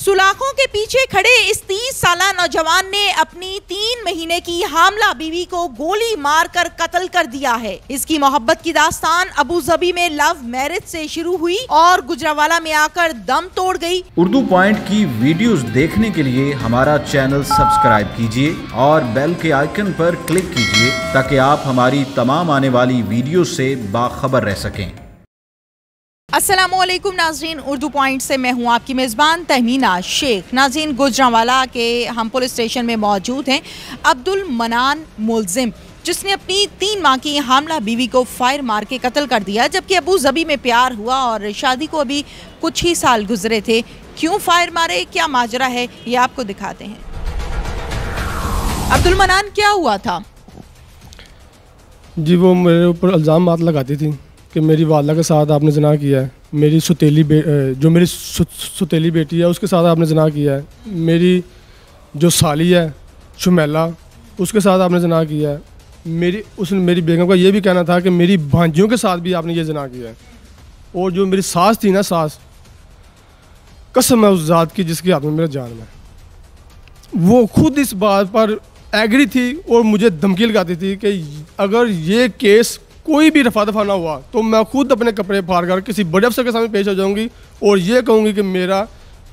सुलाखों के पीछे खड़े इस 30 साला नौजवान ने अपनी 3 महीने की हामला बीवी को गोली मारकर कत्ल कर दिया है। इसकी मोहब्बत की दास्तान अबू धाबी में लव मैरिज से शुरू हुई और गुजरावाला में आकर दम तोड़ गई। उर्दू पॉइंट की वीडियोस देखने के लिए हमारा चैनल सब्सक्राइब कीजिए और बेल के आइकन पर क्लिक कीजिए ताकि आप हमारी तमाम आने वाली वीडियो से बाखबर रह सकें। अस्सलामुअलैकुम नाज़रीन, उर्दू पॉइंट से मैं हूं आपकी मेज़बान तहमीना शेख। नाज़रीन, गुजरावाला के हम पुलिस स्टेशन में मौजूद हैं अब्दुल मनान मुलजिम, जिसने अपनी 3 माह की हामला बीवी को फायर मार के कत्ल कर दिया, जबकि अबू धाबी में प्यार हुआ और शादी को अभी कुछ ही साल गुजरे थे। क्यों फायर मारे, क्या माजरा है, ये आपको दिखाते हैं। अब्दुल मनान, क्या हुआ था? जी, वो मेरे ऊपर इल्ज़ाम लगाती थी कि मेरी वालदा के साथ आपने ज़िना किया है, मेरी जो मेरी सुतेली बेटी है उसके साथ आपने ज़िना किया है, मेरी जो साली है शुमैला उसके साथ आपने ज़िना किया है, मेरी बेगम का ये भी कहना था कि मेरी भांजियों के साथ भी आपने ये ज़िना किया है। और जो मेरी सास थी ना, सास, कसम है उस ज़ात की जिसके हाथ में मेरा जान है, वो खुद इस बात पर एग्री थी और मुझे धमकी लगाती थी कि अगर ये केस कोई भी रफा दफा ना हुआ तो मैं खुद अपने कपड़े फाड़ कर किसी बड़े अफसर के सामने पेश हो जाऊंगी और ये कहूँगी कि मेरा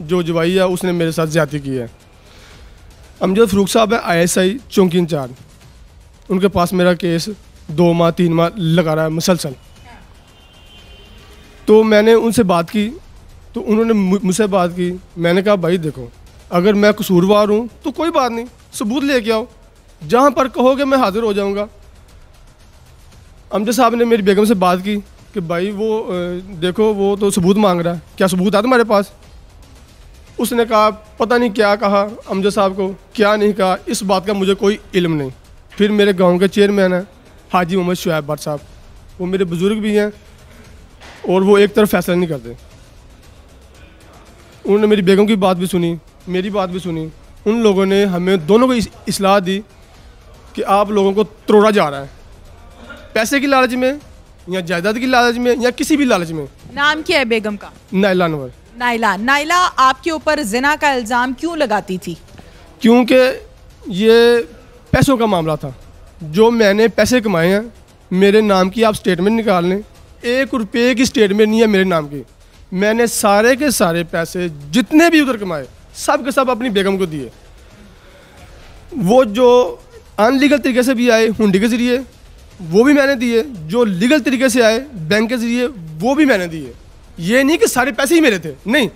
जो जवाई है उसने मेरे साथ ज्यादती की है। अमजद फ़रूक साहब है ISI चौकी इंचार्ज, उनके पास मेरा केस 2 माह 3 माह लगा रहा है मुसलसल। तो मैंने उनसे बात की तो उन्होंने मुझसे बात की। मैंने कहा भाई देखो, अगर मैं कसूरवार हूँ तो कोई बात नहीं, सबूत लेके आओ, जहाँ पर कहोगे मैं हाजिर हो जाऊँगा। अमजद साहब ने मेरी बेगम से बात की कि भाई वो देखो वो तो सबूत मांग रहा है, क्या सबूत है तुम्हारे पास? उसने कहा पता नहीं क्या कहा अमजद साहब को, क्या नहीं कहा, इस बात का मुझे कोई इल्म नहीं। फिर मेरे गांव के चेयरमैन हैं हाजी मोहम्मद शुएब भट्ट साहब, वो मेरे बुज़ुर्ग भी हैं और वो एक तरफ फैसला नहीं करते। उन्होंने मेरी बेगम की बात भी सुनी, मेरी बात भी सुनी। उन लोगों ने हमें दोनों को इस्लाह दी कि आप लोगों को तोड़ा जा रहा है, पैसे की लालच में या जायदाद की लालच में या किसी भी लालच में। नाम क्या है बेगम का? नाइला नवर। नाइला आपके ऊपर जिना का इल्ज़ाम क्यों लगाती थी? क्योंकि ये पैसों का मामला था। जो मैंने पैसे कमाए हैं मेरे नाम की आप स्टेटमेंट निकाल लें, 1 रुपये की स्टेटमेंट नहीं है मेरे नाम की। मैंने सारे के सारे पैसे जितने भी उधर कमाए सब के सब अपनी बेगम को दिए। वो जो अनलीगल तरीके से भी आए हुंडी के ज़रिए वो भी मैंने दिए, जो लीगल तरीके से आए बैंक के ज़रिए वो भी मैंने दिए। ये नहीं कि सारे पैसे ही मेरे थे, नहीं,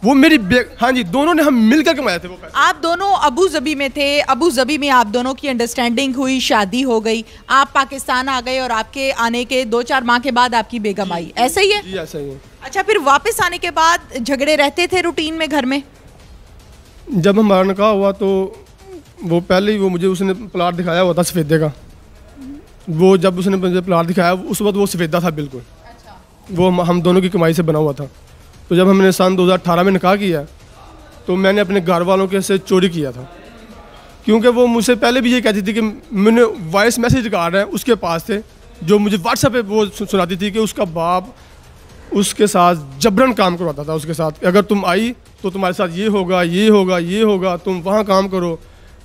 वो मेरी हाँ जी, दोनों ने हम मिलकर कमाए थे वो पैसे। आप दोनों अबू धाबी में थे, अबू धाबी में आप दोनों की अंडरस्टैंडिंग हुई, शादी हो गई, आप पाकिस्तान आ गए और आपके आने के 2-4 माह के बाद आपकी बेगम आई, ऐसा ही है? जी ऐसा ही है। अच्छा, फिर वापस आने के बाद झगड़े रहते थे रूटीन में घर में? जब हमारा निकाह हुआ तो वो पहले ही वो मुझे उसने प्लाट दिखाया हुआ था सफ़ेदे का। वो जब उसने मुझे प्लाट दिखाया उस वक्त वो सफ़ेदा था बिल्कुल। अच्छा। वो हम दोनों की कमाई से बना हुआ था। तो जब हमने सन 2018 में निकाह किया तो मैंने अपने घर वालों के से चोरी किया था, क्योंकि वो मुझसे पहले भी ये कहती थी कि मैंने वॉइस मैसेज रिकॉर्ड है उसके पास थे जो मुझे व्हाट्सएप पे वो सुनाती थी कि उसका बाप उसके साथ जबरन काम करवाता था उसके साथ, अगर तुम आई तो तुम्हारे साथ ये होगा, ये होगा, ये होगा, तुम वहाँ काम करो।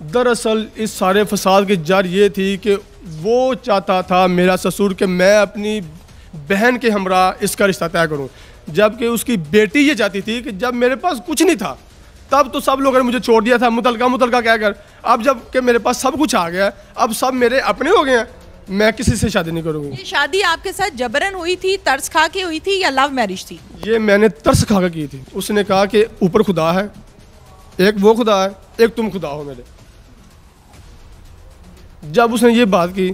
दरअसल इस सारे फसाद की जड़ ये थी कि वो चाहता था मेरा ससुर कि मैं अपनी बहन के हमरा इसका रिश्ता तय करूं, जबकि उसकी बेटी ये चाहती थी कि जब मेरे पास कुछ नहीं था तब तो सब लोगों ने मुझे छोड़ दिया था, मुतलका कहकर। अब जब कि मेरे पास सब कुछ आ गया, अब सब मेरे अपने हो गए हैं, मैं किसी से शादी नहीं करूँगी। ये शादी आपके साथ जबरन हुई थी, तरस खा के हुई थी या लव मैरिज थी? ये मैंने तरस खा के की थी। उसने कहा कि ऊपर खुदा है, एक वो खुदा है, एक तुम खुदा हो मेरे। जब उसने ये बात की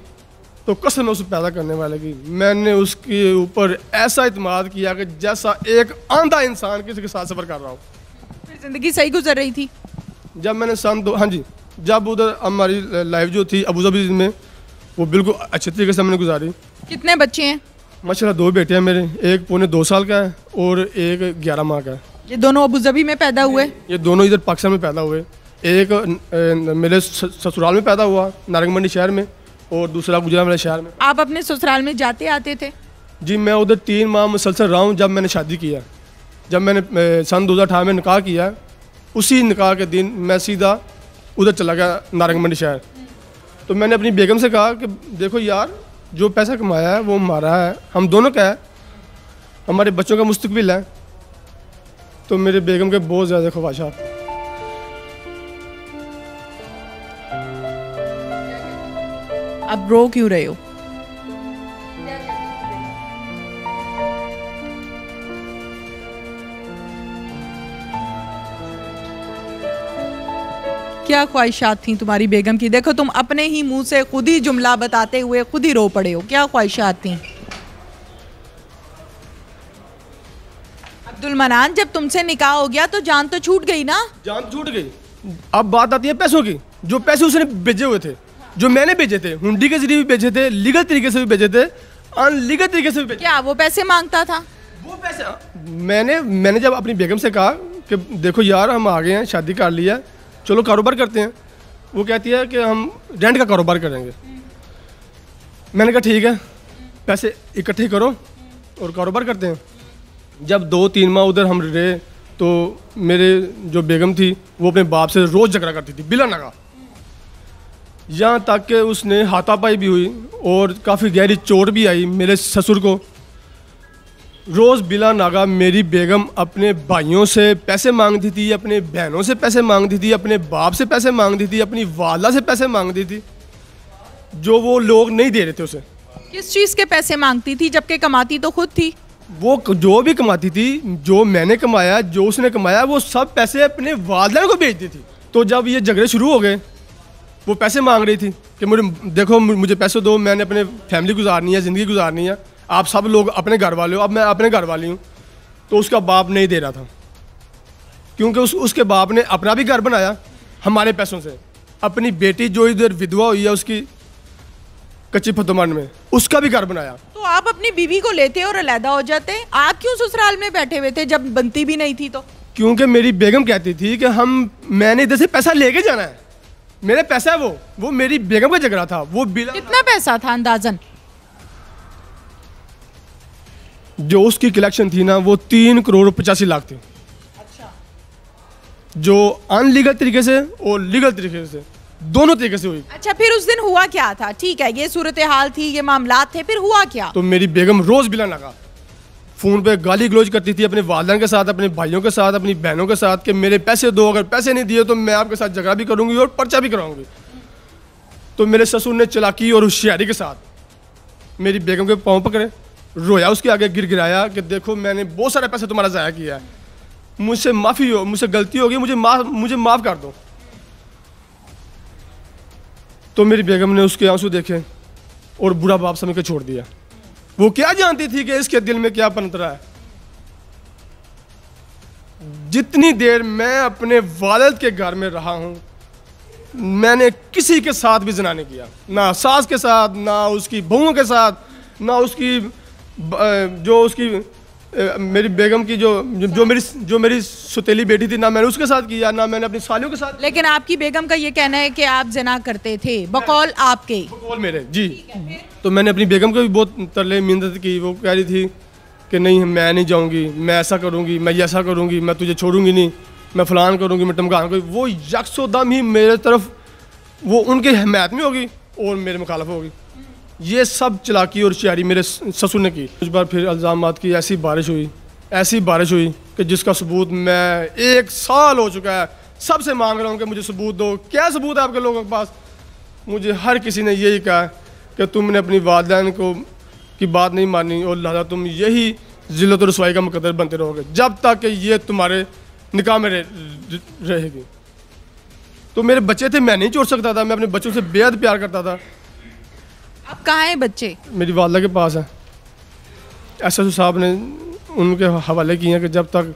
तो कसम है उसे पैदा करने वाले की, मैंने उसके ऊपर ऐसा इत्मीनान किया कि जैसा एक आंधा इंसान किसी के साथ सफ़र कर रहा हो। फिर ज़िंदगी सही गुजर रही थी? जब मैंने हाँ जी, जब उधर हमारी लाइफ जो थी अबू धाबी में वो बिल्कुल अच्छे तरीके से हमने गुजारी। कितने बच्चे हैं? माशाल्लाह 2 बेटे हैं मेरे, एक पौने 2 साल का है और एक 11 माह का है। ये दोनों अबू धाबी में पैदा हुए? ये दोनों इधर पाकिस्तान में पैदा हुए। एक मेरे ससुराल में पैदा हुआ नारंग मंडी शहर में और दूसरा गुजरावाला शहर में। आप अपने ससुराल में जाते आते थे? जी, मैं उधर 3 माह मुसलसल रहा हूँ। जब मैंने शादी किया, जब मैंने सन 2018 में निकाह किया उसी निकाह के दिन मैं सीधा उधर चला गया नारंग मंडी शहर। तो मैंने अपनी बेगम से कहा कि देखो यार, जो पैसा कमाया है वो हमारा है, हम दोनों का है, हमारे बच्चों का मुस्तकबिल है। तो मेरे बेगम के बहुत ज़्यादा ख्वाहिशात। अब रो क्यों रहे हो? क्या ख्वाहिशात थी तुम्हारी बेगम की? देखो तुम अपने ही मुंह से खुद ही जुमला बताते हुए खुद ही रो पड़े हो। क्या ख्वाहिशात थी? अब्दुल मनान, जब तुमसे निकाह हो गया तो जान तो छूट गई ना? जान छूट गई। अब बात आती है पैसों की। जो पैसे उसने भेजे हुए थे, जो मैंने भेजे थे, हुंडी के जरिए भी भेजे थे, लीगल तरीके से भी भेजे थे, अनलीगल तरीके से भी भेजे। क्या वो पैसे मांगता था? वो पैसे मैंने जब अपनी बेगम से कहा कि देखो यार, हम आ गए हैं, शादी कर लिया, चलो कारोबार करते हैं, वो कहती है कि हम रेंट का कारोबार करेंगे। मैंने कहा ठीक है, पैसे इकट्ठे करो और कारोबार करते हैं। जब 2-3 माह उधर हम रहे तो मेरे जो बेगम थी वो अपने बाप से रोज़ झगड़ा करती थी बिला नगा, यहाँ तक कि उसने हाथापाई भी हुई और काफ़ी गहरी चोट भी आई मेरे ससुर को। रोज़ बिला नागा मेरी बेगम अपने भाइयों से पैसे मांगती थी, अपने बहनों से पैसे मांगती थी, अपने बाप से पैसे मांगती थी, अपनी वाला से पैसे मांगती थी, जो वो लोग नहीं दे रहे थे उसे। किस चीज़ के पैसे मांगती थी जबकि कमाती तो खुद थी? वो जो भी कमाती थी, जो मैंने कमाया, जो उसने कमाया, वो सब पैसे अपने वालदैन को भेजती थी। तो जब ये झगड़े शुरू हो गए, वो पैसे मांग रही थी कि मुझे देखो, मुझे पैसे दो, मैंने अपने फैमिली गुजारनी है, ज़िंदगी गुजारनी है, आप सब लोग अपने घर वाले हो, अब मैं अपने घर वाली हूँ। तो उसका बाप नहीं दे रहा था, क्योंकि उसके बाप ने अपना भी घर बनाया हमारे पैसों से। अपनी बेटी जो इधर विधवा हुई है उसकी कच्ची फतुमान में, उसका भी घर बनाया। तो आप अपनी बीवी को लेते और अलहदा हो जाते? आप क्यों ससुराल में बैठे हुए थे जब बनती भी नहीं थी? तो क्योंकि मेरी बेगम कहती थी कि मैंने इधर से पैसा लेके जाना है, मेरे पैसा है वो मेरी बेगम का झगड़ा था। वो बिला कितना पैसा था अंदाजन? जो उसकी कलेक्शन थी ना, वो 3 करोड़ 85 लाख थी। अच्छा। जो अनलीगल तरीके से और लीगल तरीके से, दोनों तरीके से हुई। अच्छा, फिर उस दिन हुआ क्या था? ठीक है, ये सूरत हाल थी, ये मामलात थे, फिर हुआ क्या? तो मेरी बेगम रोज बिला लगा, फोन पे गाली गलौज करती थी अपने वालिदैन के साथ, अपने भाइयों के साथ, अपनी बहनों के साथ कि मेरे पैसे दो, अगर पैसे नहीं दिए तो मैं आपके साथ झगड़ा भी करूंगी और पर्चा भी कराऊंगी। तो मेरे ससुर ने चालाकी और होशियारी के साथ मेरी बेगम के पाँव पकड़े, रोया, उसके आगे गिड़गिड़ाया कि देखो मैंने बहुत सारा पैसा तुम्हारा ज़ाया किया है, मुझसे माफ़ी हो, मुझसे गलती होगी, मुझे माफ़ कर दो। तो मेरी बेगम ने उसके आंसू देखे और बुरा बाप समझ के छोड़ दिया। वो क्या जानती थी कि इसके दिल में क्या पनप रहा है। जितनी देर मैं अपने वालिद के घर में रहा हूं, मैंने किसी के साथ भी ज़िना नहीं किया, ना सास के साथ, ना उसकी बहुओं के साथ, ना उसकी मेरी बेगम की जो मेरी सुतेली बेटी थी, ना मैंने उसके साथ किया, ना मैंने अपनी सालियों के साथ। लेकिन आपकी बेगम का ये कहना है कि आप ज़िना करते थे, बकौल आपके। बकौल मेरे, जी। तो मैंने अपनी बेगम को भी बहुत तरले मिन्नत की। वो कह रही थी कि नहीं, मैं नहीं जाऊंगी, मैं ऐसा करूंगी, मैं ऐसा करूंगी, मैं तुझे छोड़ूंगी नहीं, मैं फलान करूंगी, मैं टमकान करूंगी। वो यकसोदम ही मेरे तरफ, वो उनके हमायत में होगी और मेरे मुखालफ होगी। ये सब चलाकी और शायरी मेरे ससुर ने की। कुछ बार फिर इल्ज़ामात की ऐसी बारिश हुई कि जिसका सबूत मैं 1 साल हो चुका है सबसे मांग रहा हूँ कि मुझे सबूत दो। क्या सबूत है आपके लोगों के पास? मुझे हर किसी ने यही कहा कि तुमने अपनी वालिदैन की बात नहीं मानी और लिहाजा तुम यही ज़िल्लत और रसवाई का मुकद्दर बनते रहोगे जब तक कि ये तुम्हारे निकाह में रहेगी। तो मेरे बच्चे थे, मैं नहीं छोड़ सकता था, मैं अपने बच्चों से बेहद प्यार करता था। अब कहाँ हैं बच्चे? मेरी वालदा के पास है। एसएसओ साहब ने उनके हवाले किए हैं कि जब तक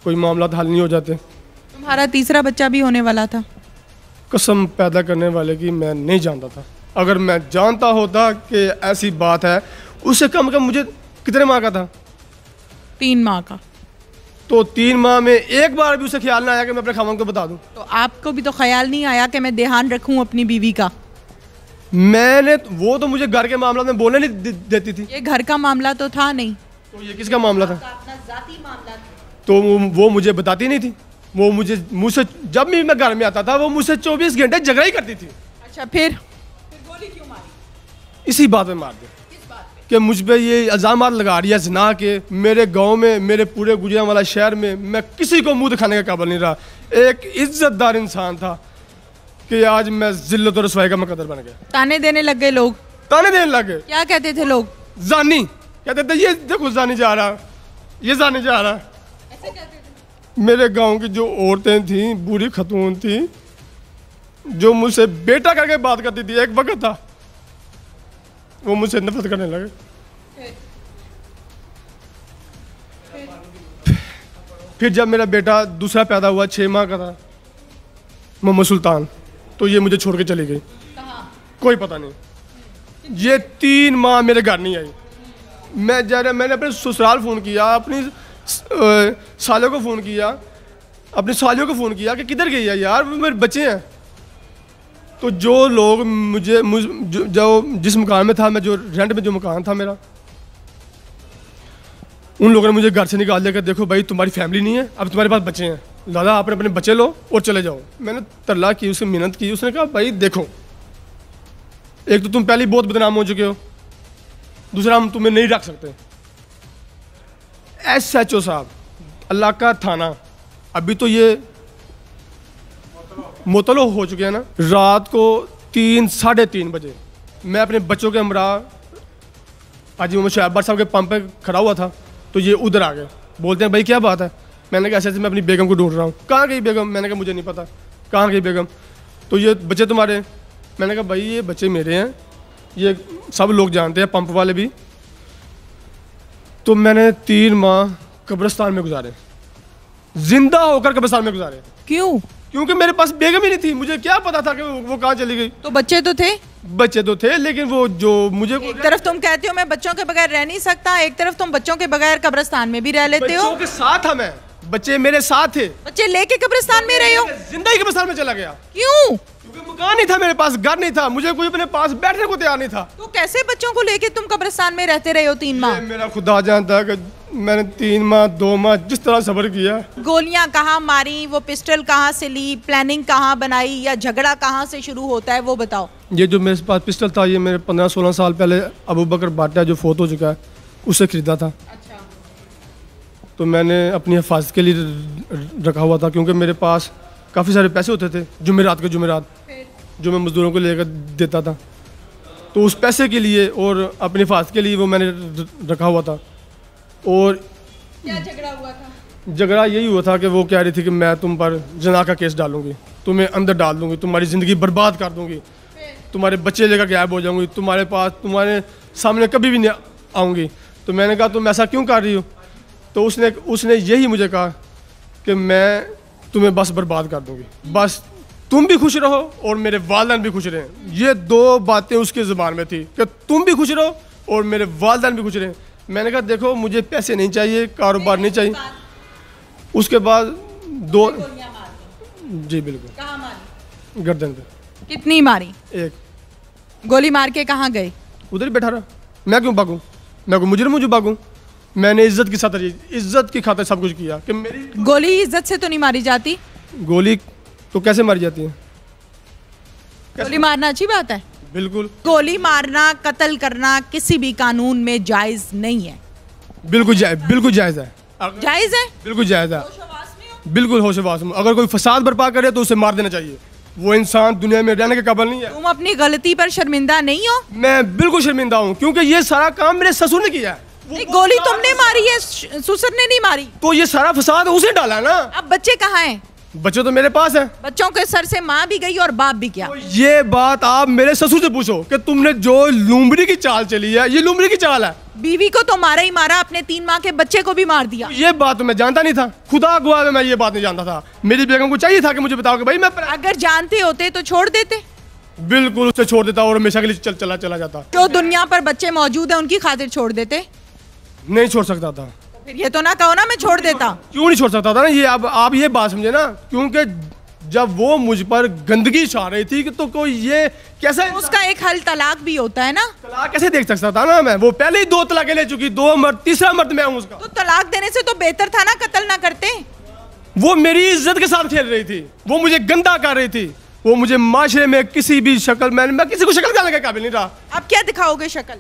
कोई मामला हल नहीं हो जाते। तुम्हारा तीसरा बच्चा भी होने वाला था। कसम पैदा करने वाले की मैं नहीं जानता था। अगर मैं जानता होता कि ऐसी बात है, उससे कम मुझे कितने माह का था? 3 माह का। तो 3 माह में एक बार भी उसे ख्याल ना आया कि मैं अपने खामन को बता दूं। तो आपको भी तो ख्याल नहीं आया कि मैं ध्यान रखूं अपनी बीवी का? वो तो मुझे घर के मामला में बोलने नहीं देती थी। ये घर का मामला तो था नहीं। तो ये किसका मामला था? अपना जाती मामला था। तो वो मुझे बताती नहीं थी। वो मुझसे जब भी मैं घर में आता था वो मुझसे 24 घंटे झगड़ा ही करती थी। अच्छा, फिर गोली क्यों मारी? इसी बात में मार दे कि मुझ पे ये इल्ज़ाम लगा रही है ज़िना के। मेरे गांव में, मेरे पूरे गुजरांवाला शहर में मैं किसी को मुंह दिखाने का काबिल नहीं रहा। एक इज्जतदार इंसान था कि आज मैं जिल्लत और रसवाई का मुकद्दर बन गया। ताने देने लग गए लोग? ताने देने लगे। क्या कहते थे लोग? जानी कहते थे, ये देखो जानी जा रहा, ये जानी जा रहा। ऐसे कहते थे? मेरे गांव की जो औरतें थी, बूढ़ी खतून थी, जो मुझसे बेटा करके बात करती थी, एक वक्त था वो मुझसे नफरत करने लगे। फिर जब मेरा बेटा दूसरा पैदा हुआ, 6 माह का था, मोहम्मद सुल्तान, तो ये मुझे छोड़ के चली गई। कोई पता नहीं। ये 3 माह मेरे घर नहीं आई। मैंने अपने ससुराल फ़ोन किया, अपनी सालों को फ़ोन किया, अपनी सालियों को फ़ोन किया कि किधर गई है यार, मेरे बच्चे हैं। तो जो लोग जो जिस मकान में था मैं, जो रेंट में जो मकान था मेरा, उन लोगों ने मुझे घर से निकाल दिया कि देखो भाई तुम्हारी फैमिली नहीं है, अब तुम्हारे पास बच्चे हैं, दादा आपने अपने बच्चे लो और चले जाओ। मैंने तरला की, उससे मिन्नत की। उसने कहा भाई देखो, एक तो तुम पहले ही बहुत बदनाम हो चुके हो, दूसरा हम तुम्हें नहीं रख सकते। SHO साहब, अल्लाह का थाना, अभी तो ये मुतलो हो चुके हैं ना। रात को 3-3:30 बजे मैं अपने बच्चों के हमरा हाजी मोहम्मद शहबाज साहब के पंप पे खड़ा हुआ था, तो ये उधर आ गए। बोलते हैं भाई क्या बात है? मैंने कहा ऐसे मैं अपनी बेगम को ढूंढ रहा हूँ। कहाँ गई बेगम? मैंने कहा मुझे नहीं पता। कहाँ गई बेगम? तो ये बच्चे तुम्हारे? मैंने कहा भाई ये बच्चे मेरे हैं, ये सब लोग जानते हैं, पंप वाले भी। तो मैंने 3 माह कब्रिस्तान में गुजारे, जिंदा होकर कब्रिस्तान में गुजारे। क्यों? क्योंकि मेरे पास बेगम ही नहीं थी। मुझे क्या पता था कि वो कहाँ चली गई। तो बच्चे तो थे? बच्चे तो थे, लेकिन वो जो मुझे, एक तरफ तुम कहते हो मैं बच्चों के बगैर रह नहीं सकता, एक तरफ तुम बच्चों के बगैर कब्रिस्तान में भी रह लेते हो। बच्चों के साथ था मैं, बच्चे मेरे साथ थे। बच्चे लेके कब्रिस्तान में रहे हो? जिंदा ही कब्रिस्तान में चला गया। क्यों? क्योंकि मकान नहीं था मेरे पास, घर नहीं था, मुझे कोई अपने पास बैठने को तैयार नहीं था। तो कैसे बच्चों को लेके तुम कब्रिस्तान में रहते रहे हो 3 माह? मेरा खुदा जानता है कि मैंने 3 माह 2 माह जिस तरह सब्र किया। गोलियां कहाँ मारी, वो पिस्टल कहाँ से ली, प्लानिंग कहाँ बनाई, या झगड़ा कहाँ से शुरू होता है वो बताओ। ये जो मेरे पास पिस्टल था, ये मेरे 15-16 साल पहले अबू बकर भाटिया जो फोत हो चुका है, उससे खरीदा था। अच्छा। तो मैंने अपनी हिफाजत के लिए रखा हुआ था, क्योंकि मेरे पास काफ़ी सारे पैसे होते थे जुमेरात के जुमेरात, जो मैं मज़दूरों को लेकर देता था। तो उस पैसे के लिए और अपनी हिफाजत के लिए वो मैंने रखा हुआ था। और क्या झगड़ा हुआ था? झगड़ा यही हुआ था कि वो कह रही थी कि मैं तुम पर जना का केस डालूंगी, तुम्हें अंदर डाल दूंगी, तुम्हारी ज़िंदगी बर्बाद कर दूंगी, तुम्हारे बच्चे लेकर गायब हो जाऊंगी, तुम्हारे पास तुम्हारे सामने कभी भी नहीं आऊँगी। तो मैंने कहा तुम ऐसा क्यों कर रही हो? तो उसने यही मुझे कहा कि मैं तुम्हें बस बर्बाद कर दूंगी, बस तुम भी खुश रहो और मेरे वालिदैन भी खुश रहें। ये 2 बातें उसकी ज़ुबान में थी कि तुम भी खुश रहो और मेरे वालिदैन भी खुश रहें। मैंने कहा देखो मुझे पैसे नहीं चाहिए, कारोबार नहीं चाहिए। उसके बाद 2 जी बिल्कुल। कहाँ मारी? गर्दन पे। कितनी मारी? 1 गोली मार के कहाँ गए? उधर ही बैठा रहा। मैं क्यों भागूं? मैं कोई मुजरिम हूं जो भागूं? मैंने इज्जत की खातिर सब कुछ किया कि मेरी गोली इज्जत से तो नहीं मारी जाती। गोली तो कैसे मारी जाती है? गोली मारना अच्छी बात है? बिल्कुल। गोली मारना, कत्ल करना किसी भी कानून में जायज नहीं है। बिल्कुल जायज है। जायज है? बिल्कुल जायज है। बिल्कुल होशवास में। अगर कोई फसाद बर्पा करे तो उसे मार देना चाहिए। वो इंसान दुनिया में रहने के काबिल नहीं है। तुम अपनी गलती पर शर्मिंदा नहीं हो? मैं बिल्कुल शर्मिंदा हूँ, क्योंकि ये सारा काम मेरे ससुर ने किया है। गोली तुमने मारी है, ससुर ने नहीं मारी। तो ये सारा फसाद उसे डाला ना। अब बच्चे कहाँ हैं? बच्चे तो मेरे पास हैं। बच्चों के सर से माँ भी गई और बाप भी क्या? तो ये बात आप मेरे ससुर से पूछो कि तुमने जो लुम्बड़ी की चाल चली है, ये लुम्बड़ी की चाल है। बीवी को तो मारा ही मारा, अपने 3 माह के बच्चे को भी मार दिया। ये बात तो मैं जानता नहीं था, खुदा गवाह है मैं ये बात नहीं जानता था। मेरी बेगम को चाहिए था कि मुझे बताओ कि भाई मैं अगर जानते होते तो छोड़ देते। बिल्कुल उसे छोड़ देता और हमेशा के लिए चला जाता। जो दुनिया पर बच्चे मौजूद हैं उनकी खातिर छोड़ देते? नहीं छोड़ सकता था। फिर ये तो ना कहो ना मैं छोड़ देता। क्यों नहीं छोड़ सकता था ना? ये अब आप ये बात समझे ना, क्योंकि जब वो मुझ पर गंदगी छा रही थी तो कोई ये कैसा उसका एक हल तलाक भी होता है ना। तलाक कैसे देख सकता था ना मैं? वो पहले ही 2 तलाक ले चुकी, 2 मर्द, तीसरा मर्द मैं हूँ उसका। तो तलाक देने से तो बेहतर था ना कत्ल ना करते। वो मेरी इज्जत के साथ खेल रही थी, वो मुझे गंदा कर रही थी, वो मुझे माशरे में किसी भी शक्ल में, मैं किसी को शक्ल दिखाने के काबिल नहीं रहा। अब क्या दिखाओगे शक्ल?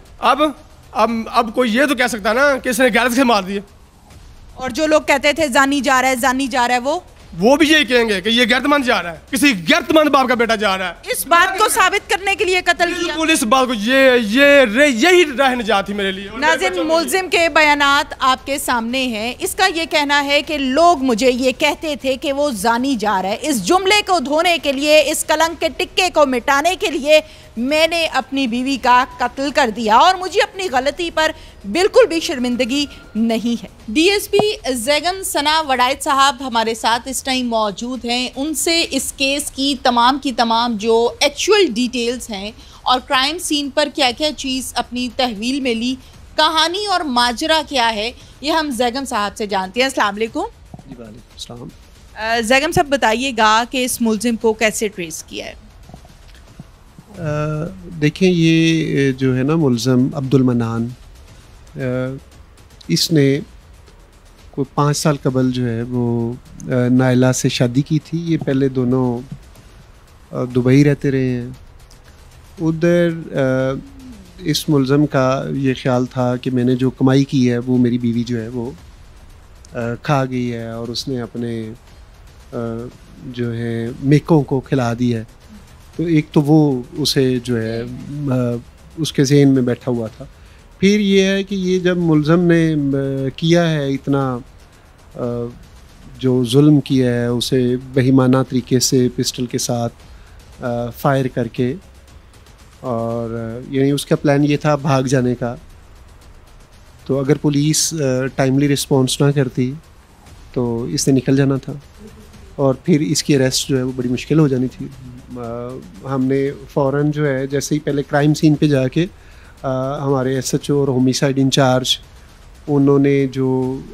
अब कोई ये तो कह सकता है ना कि इसने गैरत से मार दिए। और जो लोग कहते थे जानी जा रहा है, जानी जा रहा है, वो भी यही कहेंगे कि ये गैरतमंद जा रहा है, किसी गैरतमंद बाप का बेटा जा रहा है। इस बात को साबित करने के लिए कत्ल किया। इस बात को यही राह निजात थी मेरे लिए। नाज़रीन, मुल्जिम के बयानात आपके सामने हैं। इसका ये कहना है कि लोग मुझे ये कहते थे कि वो जानी जा रहा है। इस जुमले को धोने के लिए, इस कलंक के टिक्के को मिटाने के लिए मैंने अपनी बीवी का कत्ल कर दिया और मुझे अपनी गलती पर बिल्कुल भी शर्मिंदगी नहीं है। डीएसपी ज़ैगम सना वड़ाइद साहब हमारे साथ इस टाइम मौजूद हैं। उनसे इस केस की तमाम जो एक्चुअल डिटेल्स हैं और क्राइम सीन पर क्या क्या चीज़ अपनी तहवील में ली, कहानी और माजरा क्या है, ये हम ज़ैगम साहब से जानते हैं। अस्सलाम वालेकुम। जी वालेकुम सलाम। ज़ैगम साहब बताइएगा कि इस मुल्जिम को कैसे ट्रेस किया है? देखें, ये जो है ना मुल्ज़म अब्दुल मनान, इसने कोई 5 साल कबल जो है वो नायला से शादी की थी। ये पहले दोनों दुबई रहते रहे हैं। उधर इस मुल्ज़म का ये ख्याल था कि मैंने जो कमाई की है वो मेरी बीवी जो है वो खा गई है और उसने अपने जो है मेकों को खिला दी है। तो एक तो वो उसे जो है उसके ज़हन में बैठा हुआ था। फिर ये है कि ये जब मुल्ज़म ने किया है इतना जो जुल्म किया है, उसे बेईमाना तरीके से पिस्टल के साथ फायर करके, और यानी उसका प्लान ये था भाग जाने का। तो अगर पुलिस टाइमली रिस्पॉन्स ना करती तो इसने निकल जाना था और फिर इसकी अरेस्ट जो है वो बड़ी मुश्किल हो जानी थी। हमने फ़ौरन जो है जैसे ही पहले क्राइम सीन पे जाके हमारे एसएचओ और होमिसाइड इंचार्ज, उन्होंने जो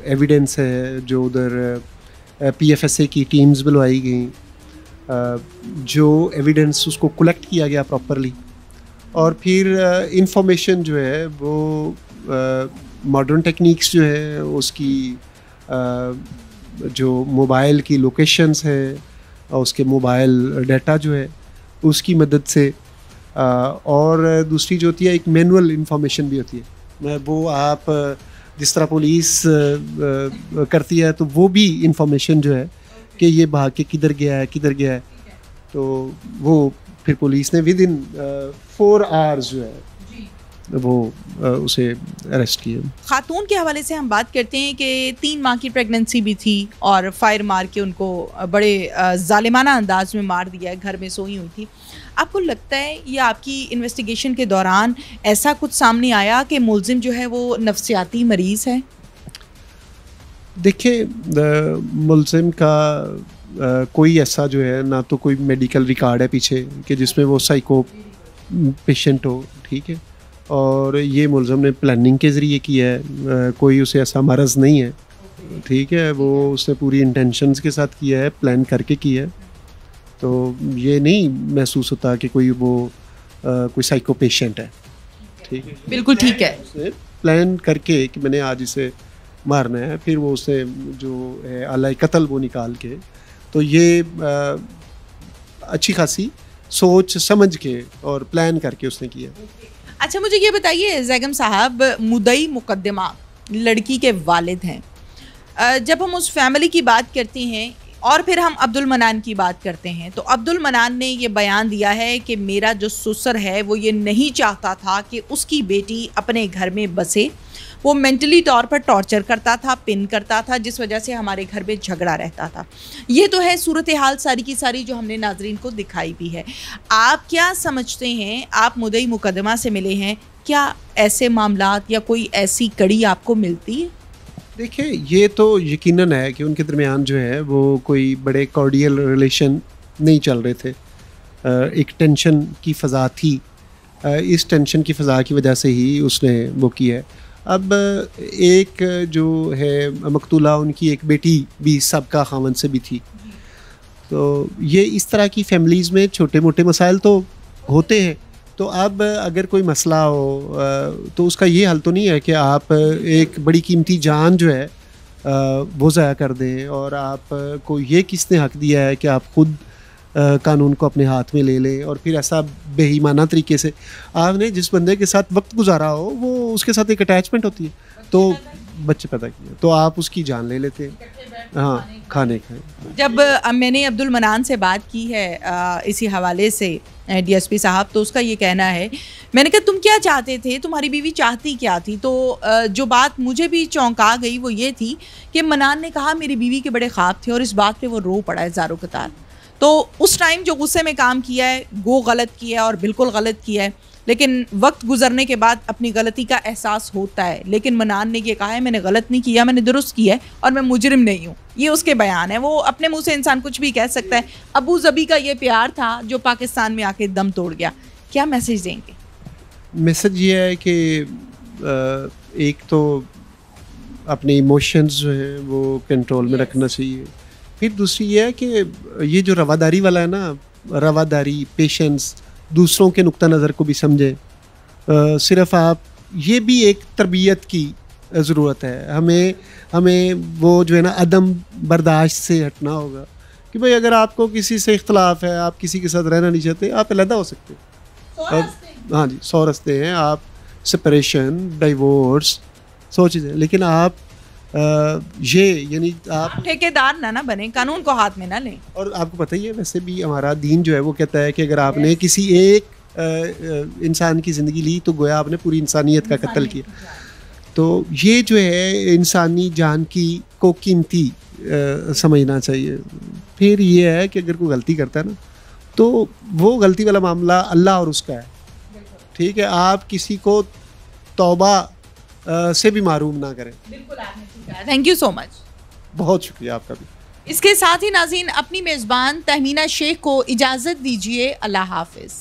एविडेंस है, जो उधर पीएफएसए की टीम्स बुलवाई गई, जो एविडेंस उसको कलेक्ट किया गया प्रॉपरली, और फिर इंफॉर्मेशन जो है वो मॉडर्न टेक्निक्स जो है उसकी जो मोबाइल की लोकेशंस है और उसके मोबाइल डाटा जो है उसकी मदद से, और दूसरी जो होती है एक मैनुअल इंफॉर्मेशन भी होती है, वो आप जिस तरह पुलिस करती है तो वो भी इंफॉर्मेशन जो है कि ये भाग के किधर गया है, तो वो फिर पुलिस ने विद इन 4 आवर्स जो है वो उसे अरेस्ट किया। खातून के हवाले से हम बात करते हैं कि 3 माह की प्रेगनेंसी भी थी और फायर मार के उनको बड़े जालिमाना अंदाज में मार दिया है, घर में सोई हुई थी। आपको लगता है ये आपकी इन्वेस्टिगेशन के दौरान ऐसा कुछ सामने आया कि मुल्जिम जो है वो नफ्सियाती मरीज़ है? देखिए, मुल्जिम का कोई ऐसा जो है ना तो कोई मेडिकल रिकॉर्ड है पीछे कि जिसमें वो साइको पेशेंट हो, ठीक है, और ये मुल्ज़म ने प्लानिंग के ज़रिए किया है, कोई उसे ऐसा मरज़ नहीं है, ठीक है, वो उसने पूरी इंटेंशंस के साथ किया है, प्लान करके किया है। तो ये नहीं महसूस होता कि कोई वो कोई साइको पेशेंट है, ठीक है, बिल्कुल ठीक है। उसने प्लान करके कि मैंने आज इसे मारना है, फिर वो उसे जो है आला कत्ल वो निकाल के, तो ये अच्छी खासी सोच समझ के और प्लान करके उसने किया। अच्छा, मुझे ये बताइए ज़ैगम साहब, मुद्दई मुकद्दमा लड़की के वालिद हैं। जब हम उस फैमिली की बात करते हैं और फिर हम अब्दुल मनान की बात करते हैं, तो अब्दुल मनान ने ये बयान दिया है कि मेरा जो ससुर है वो ये नहीं चाहता था कि उसकी बेटी अपने घर में बसे। वो मेंटली तौर पर टॉर्चर करता था, पिन करता था, जिस वजह से हमारे घर में झगड़ा रहता था। ये तो है सूरत हाल सारी की सारी जो हमने नाजरीन को दिखाई भी है। आप क्या समझते हैं, आप मुद्दई मुकदमा से मिले हैं, क्या ऐसे मामलात या कोई ऐसी कड़ी आपको मिलती है? देखिए, ये तो यकीनन है कि उनके दरमियान जो है वो कोई बड़े कॉर्डियल रिलेशन नहीं चल रहे थे। एक टेंशन की फ़ज़ा थी, इस टेंशन की फ़ज़ा की वजह से ही उसने वो किया है। अब एक जो है मकतूला, उनकी एक बेटी भी सबका खावन से भी थी। तो ये इस तरह की फैमिलीज़ में छोटे मोटे मसाइल तो होते हैं। तो अब अगर कोई मसला हो तो उसका ये हल तो नहीं है कि आप एक बड़ी कीमती जान जो है वो ज़ाया कर दें, और आप को ये किसने हक दिया है कि आप खुद कानून को अपने हाथ में ले लें और फिर ऐसा बेईमाना तरीके से आपने जिस बंदे के साथ वक्त गुजारा हो वो उसके साथ एक अटैचमेंट होती है, तो बच्चे पैदा किए तो आप उसकी जान ले लेते हैं। हाँ, खाने का। जब मैंने अब्दुल मनान से बात की है इसी हवाले से डीएसपी साहब, तो उसका ये कहना है, मैंने कहा तुम क्या चाहते थे, तुम्हारी बीवी चाहती क्या थी? तो जो बात मुझे भी चौंका गई वो ये थी कि मनान ने कहा मेरी बीवी के बड़े ख्वाब थे और इस बात पे वो रो पड़ा है ज़ारो कतार। तो उस टाइम जो गुस्से में काम किया है वो गलत किया है और बिल्कुल गलत किया है, लेकिन वक्त गुजरने के बाद अपनी गलती का एहसास होता है। लेकिन मनान ने ये कहा है मैंने गलत नहीं किया, मैंने दुरुस्त किया है और मैं मुजरिम नहीं हूँ। ये उसके बयान है। वो अपने मुंह से इंसान कुछ भी कह सकता है। अबू ज़बी का ये प्यार था जो पाकिस्तान में आके दम तोड़ गया। क्या मैसेज देंगे? मैसेज ये है कि एक तो अपने इमोशंस जो हैं वो कंट्रोल में रखना चाहिए। फिर दूसरी ये है कि ये जो रवादारी वाला है ना, रवादारी, पेशेंस, दूसरों के नुक्ता नज़र को भी समझे। सिर्फ आप, ये भी एक तरबियत की ज़रूरत है। हमें वो जो है ना अदम बर्दाश्त से हटना होगा कि भाई अगर आपको किसी से इख्तलाफ है, आप किसी के साथ रहना नहीं चाहते, आप अलहदा हो सकते हैं। हाँ जी, 100 रास्ते हैं। आप सेपरेशन, डाइवोर्स, 100 चीज़ें, लेकिन आप ये यानी आप ठेकेदार ना बने, कानून को हाथ में ना लें। और आपको पता ही है वैसे भी हमारा दीन जो है वो कहता है कि अगर आपने किसी एक इंसान की ज़िंदगी ली तो गोया आपने पूरी इंसानियत का कत्ल किया। तो ये जो है इंसानी जान की को कीमती समझना चाहिए। फिर ये है कि अगर कोई गलती करता है ना तो वो गलती वाला मामला अल्लाह और उसका है, ठीक है। आप किसी को तौबा से भी मारूम ना करें। बिल्कुल आपने ठीक कहा। Thank you so much. बहुत शुक्रिया आपका भी। इसके साथ ही नाज़रीन, अपनी मेज़बान तहमीना शेख को इजाज़त दीजिए। अल्लाह हाफ़िज़।